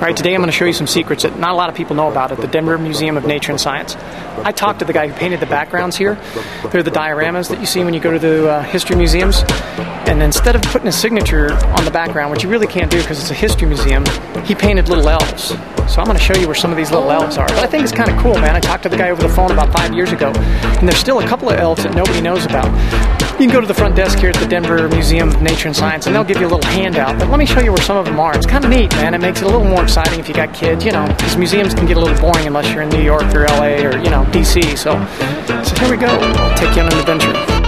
Alright, today I'm going to show you some secrets that not a lot of people know about at the Denver Museum of Nature and Science. I talked to the guy who painted the backgrounds here. They're the dioramas that you see when you go to the history museums. And instead of putting a signature on the background, which you really can't do because it's a history museum, he painted little elves. So I'm going to show you where some of these little elves are. But I think it's kind of cool, man. I talked to the guy over the phone about 5 years ago, and there's still a couple of elves that nobody knows about. You can go to the front desk here at the Denver Museum of Nature and Science, and they'll give you a little handout. But let me show you where some of them are. It's kind of neat, man. It makes it a little more exciting if you got kids. You know, because museums can get a little boring unless you're in New York or LA or, you know, DC. So here we go. I'll take you on an adventure.